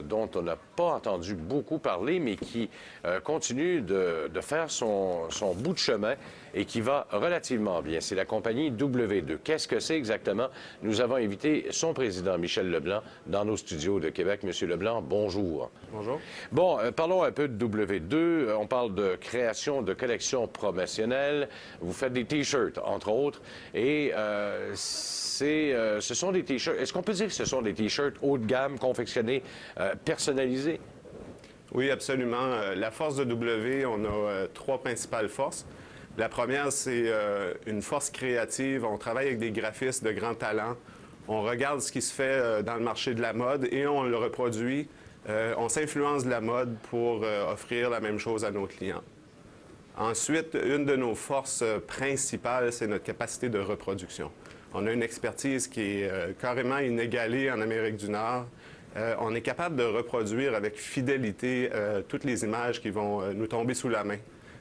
dont on n'a pas entendu beaucoup parler, mais qui continue de faire son bout de chemin et qui va relativement bien. C'est la compagnie W2. Qu'est-ce que c'est exactement? Nous avons invité son président, Michel Leblanc, dans nos studios de Québec. Monsieur Leblanc, bonjour. Bonjour. Bon, parlons un peu de W2. On parle de création de collections promotionnelles. Vous faites des T-shirts, entre autres, et ce sont des T-shirts. Est-ce qu'on peut dire que ce sont des T-shirts haut de gamme, confectionnés, personnalisés? Oui, absolument. La force de W, on a trois principales forces. La première, c'est une force créative. On travaille avec des graphistes de grand talent. On regarde ce qui se fait dans le marché de la mode et on le reproduit. On s'influence de la mode pour offrir la même chose à nos clients. Ensuite, une de nos forces principales, c'est notre capacité de reproduction. On a une expertise qui est carrément inégalée en Amérique du Nord. On est capable de reproduire avec fidélité toutes les images qui vont nous tomber sous la main.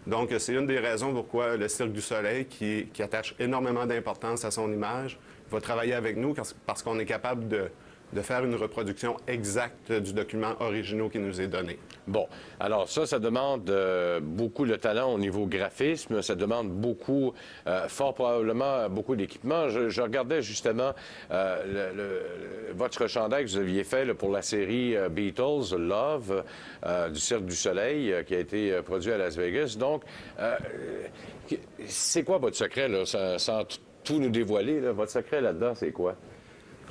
Donc, c'est une des raisons pourquoi le Cirque du Soleil, qui attache énormément d'importance à son image, va travailler avec nous parce qu'on est capable de faire une reproduction exacte du document original qui nous est donné. Bon, alors ça demande beaucoup de talent au niveau graphisme, ça demande beaucoup, fort probablement, beaucoup d'équipement. Je regardais justement votre chandail que vous aviez fait là, pour la série Beatles, Love, du Cirque du Soleil, qui a été produit à Las Vegas. Donc, c'est quoi votre secret, là, sans tout nous dévoiler, là? Votre secret là-dedans, c'est quoi?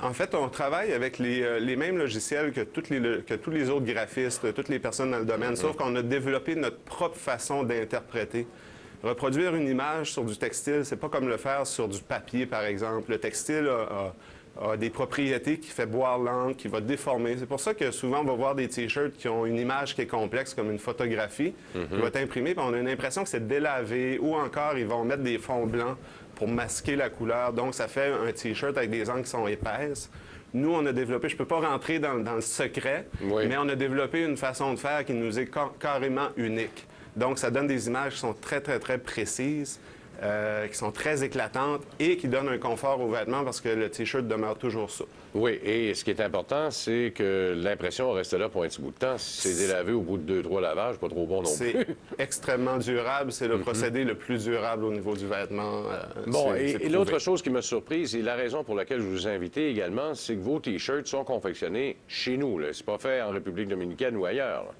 En fait, on travaille avec les mêmes logiciels que tous les autres graphistes, toutes les personnes dans le domaine, sauf qu'on a développé notre propre façon d'interpréter. Reproduire une image sur du textile, c'est pas comme le faire sur du papier, par exemple. Le textile a des propriétés qui fait boire l'encre, qui va déformer. C'est pour ça que souvent, on va voir des T-shirts qui ont une image qui est complexe, comme une photographie, qui va être imprimée, puis on a une impression que c'est délavé, ou encore, ils vont mettre des fonds blancs pour masquer la couleur. Donc, ça fait un T-shirt avec des encres qui sont épaisses. Nous, on a développé, je ne peux pas rentrer dans le secret, oui, mais on a développé une façon de faire qui nous est carrément unique. Donc, ça donne des images qui sont très, très, très précises, qui sont très éclatantes et qui donnent un confort aux vêtements parce que le T-shirt demeure toujours souple. Oui, et ce qui est important, c'est que l'impression reste là pour un petit bout de temps. Si c'est délavé au bout de 2-3 lavages, pas trop bon non plus. C'est extrêmement durable. C'est le procédé le plus durable au niveau du vêtement. Bon, et l'autre chose qui m'a surprise, et la raison pour laquelle je vous ai invité également, c'est que vos T-shirts sont confectionnés chez nous. C'est pas fait en République dominicaine ou ailleurs, là.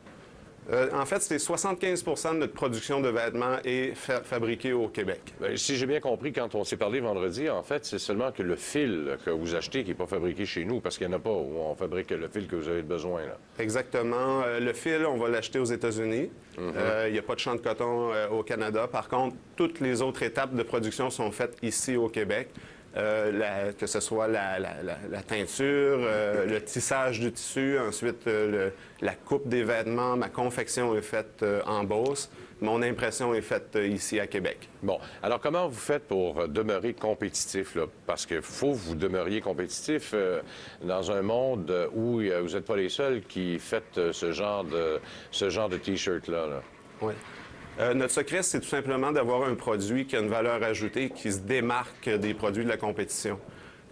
En fait, c'est 75 de notre production de vêtements est fabriquée au Québec. Bien, si j'ai bien compris, quand on s'est parlé vendredi, en fait, c'est seulement que le fil que vous achetez qui n'est pas fabriqué chez nous, parce qu'il n'y en a pas où on fabrique le fil que vous avez besoin, là. Exactement. Le fil, on va l'acheter aux États-Unis. Il n'y a pas de champ de coton au Canada. Par contre, toutes les autres étapes de production sont faites ici au Québec. Que ce soit la teinture, le tissage du tissu, ensuite la coupe des vêtements, ma confection est faite en Beauce, mon impression est faite ici à Québec. Bon, alors comment vous faites pour demeurer compétitif, là? Parce qu'il faut que vous demeuriez compétitif dans un monde où vous n'êtes pas les seuls qui faites ce genre de T-shirt-là, là. Oui. Notre secret, c'est tout simplement d'avoir un produit qui a une valeur ajoutée, qui se démarque des produits de la compétition.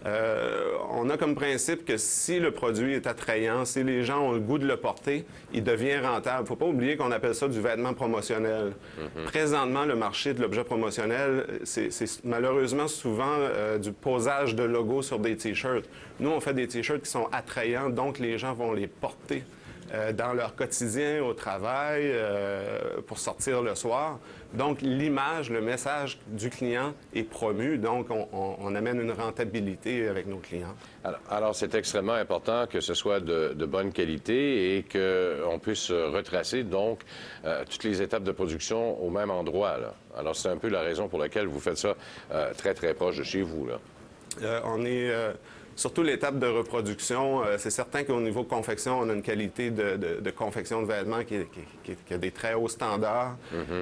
On a comme principe que si le produit est attrayant, si les gens ont le goût de le porter, il devient rentable. Il ne faut pas oublier qu'on appelle ça du vêtement promotionnel. Présentement, le marché de l'objet promotionnel, c'est malheureusement souvent du posage de logos sur des T-shirts. Nous, on fait des T-shirts qui sont attrayants, donc les gens vont les porter dans leur quotidien, au travail, pour sortir le soir. Donc, l'image, le message du client est promu. Donc, on amène une rentabilité avec nos clients. Alors c'est extrêmement important que ce soit de bonne qualité et qu'on puisse retracer, donc, toutes les étapes de production au même endroit, là. Alors, c'est un peu la raison pour laquelle vous faites ça très, très proche de chez vous, là. On est... Surtout l'étape de reproduction, c'est certain qu'au niveau confection, on a une qualité de confection de vêtements qui a des très hauts standards.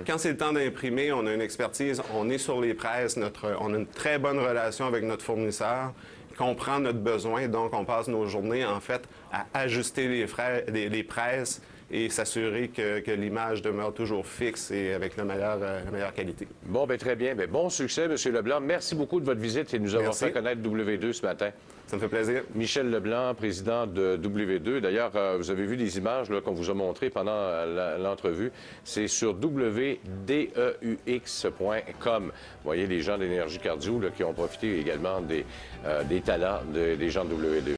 Quand c'est le temps d'imprimer, on a une expertise, on est sur les presses, on a une très bonne relation avec notre fournisseur, il comprend notre besoin, donc on passe nos journées, en fait, à ajuster les presses et s'assurer que l'image demeure toujours fixe et avec la meilleure qualité. Bon, bien, très bien. Bien, bon succès, M. Leblanc. Merci beaucoup de votre visite et de nous avoir fait connaître W2 ce matin. Ça me fait plaisir. Michel Leblanc, président de W2. D'ailleurs, vous avez vu les images qu'on vous a montrées pendant l'entrevue. C'est sur wdeux.com. Vous voyez les gens d'Énergie Cardio qui ont profité également des talents des gens de W2.